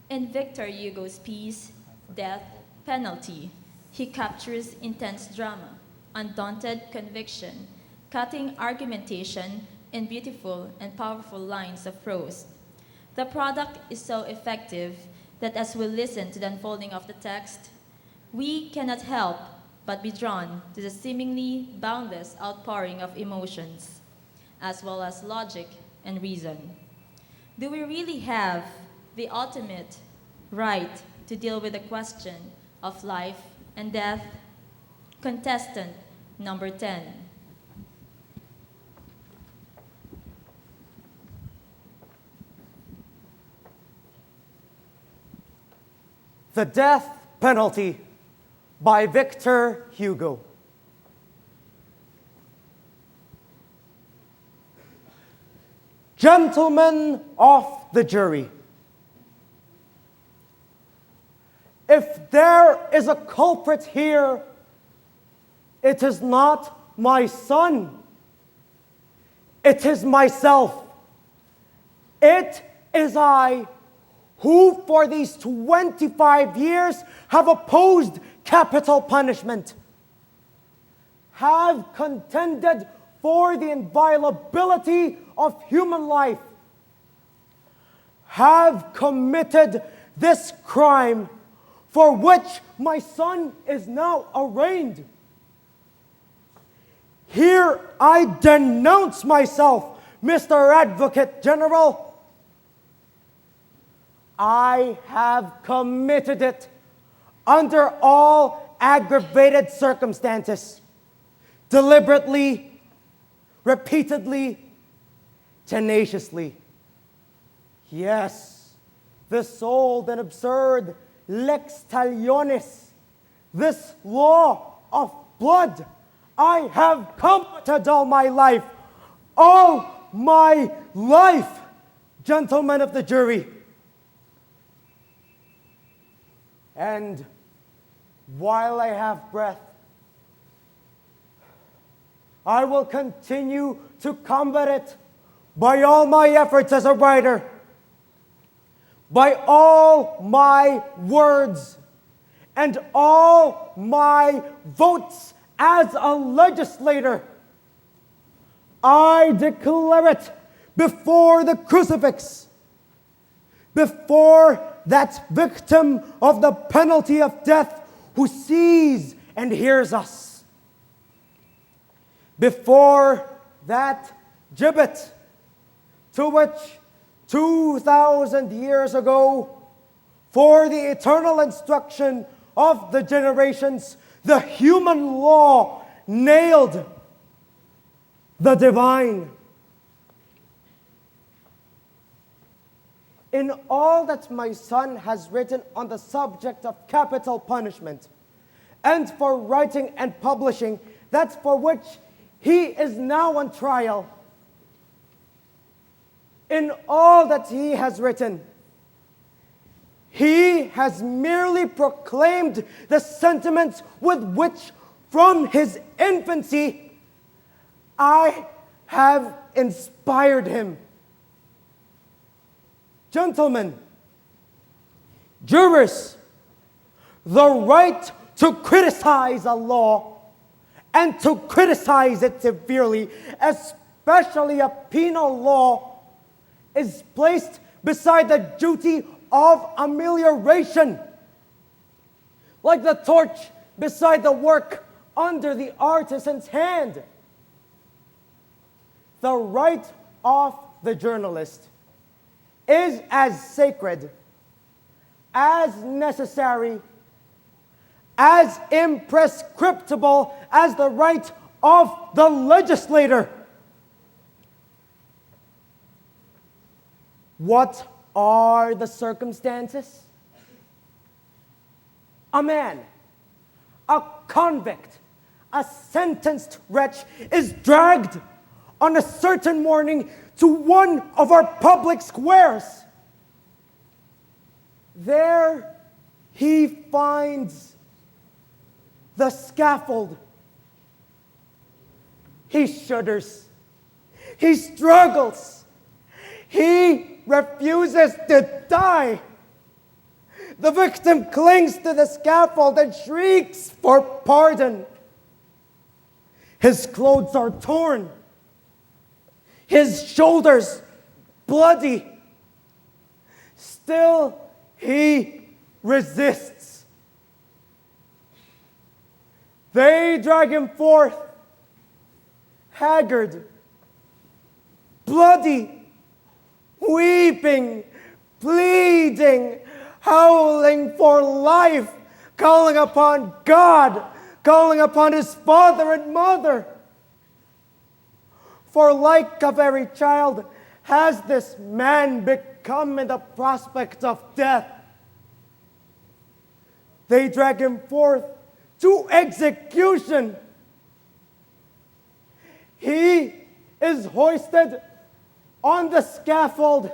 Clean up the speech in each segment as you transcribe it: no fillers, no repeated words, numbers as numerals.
In Victor Hugo's piece, Death Penalty, he captures intense drama, undaunted conviction, cutting argumentation, in beautiful and powerful lines of prose. The product is so effective that as we listen to the unfolding of the text, we cannot help but be drawn to the seemingly boundless outpouring of emotions, as well as logic and reason. Do we really have the ultimate right to deal with the question of life and death? Contestant number 10. The Death Penalty by Victor Hugo. Gentlemen of the jury, if there is a culprit here, it is not my son. It is myself. It is I who for these 25 years have opposed capital punishment, have contended for the inviolability of human life, have committed this crime for which my son is now arraigned. Here I denounce myself, Mr. Advocate General. I have committed it under all aggravated circumstances, deliberately, repeatedly, tenaciously. Yes, this old and absurd lex talionis, this law of blood, I have combated all my life, gentlemen of the jury. And while I have breath, I will continue to combat it by all my efforts as a writer, by all my words, and all my votes as a legislator. I declare it before the crucifix, before that victim of the penalty of death who sees and hears us, before that gibbet to which 2,000 years ago, for the eternal instruction of the generations, the human law nailed the divine. In all that my son has written on the subject of capital punishment, and for writing and publishing that for which he is now on trial, in all that he has written, he has merely proclaimed the sentiments with which from his infancy I have inspired him. Gentlemen, jurors, the right to criticize a law and to criticize it severely, especially a penal law, is placed beside the duty of amelioration, like the torch beside the work under the artisan's hand. The right of the journalist is as sacred, as necessary, as imprescriptible as the right of the legislator. What are the circumstances? A man, a convict, a sentenced wretch is dragged on a certain morning to one of our public squares. There he finds the scaffold. He shudders. He struggles. He refuses to die. The victim clings to the scaffold and shrieks for pardon. His clothes are torn, his shoulders bloody. Still he resists. They drag him forth, haggard, bloody, weeping, pleading, howling for life, calling upon God, calling upon his father and mother. For like a very child has this man become in the prospect of death. They drag him forth to execution. He is hoisted on the scaffold,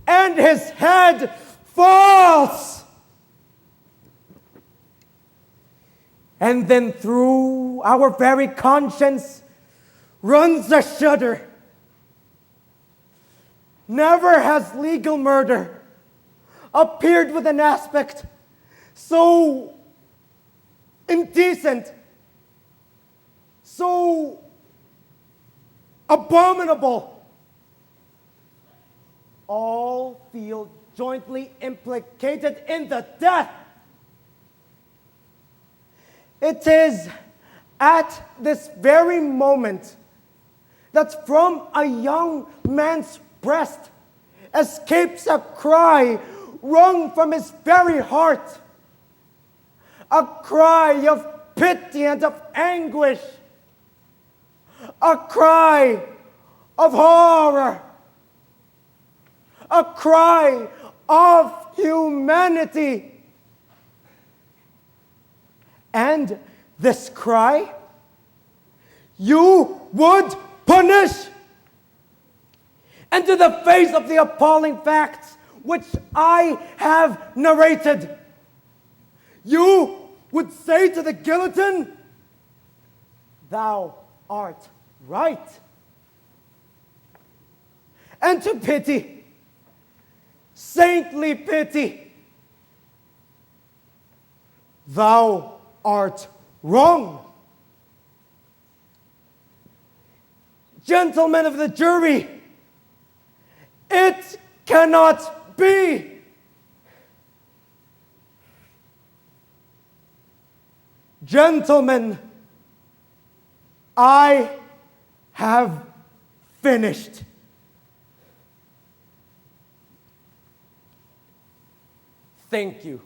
and his head falls. And then through our very conscience runs a shudder. Never has legal murder appeared with an aspect so indecent, so abominable. All feel jointly implicated in the death. It is at this very moment that from a young man's breast escapes a cry wrung from his very heart, a cry of pity and of anguish, a cry of horror, a cry of humanity. And this cry, you would punish. And to the face of the appalling facts which I have narrated, you would say to the guillotine, thou art right. And to pity, saintly pity, thou art wrong. Gentlemen of the jury, it cannot be. Gentlemen, I have finished. Thank you.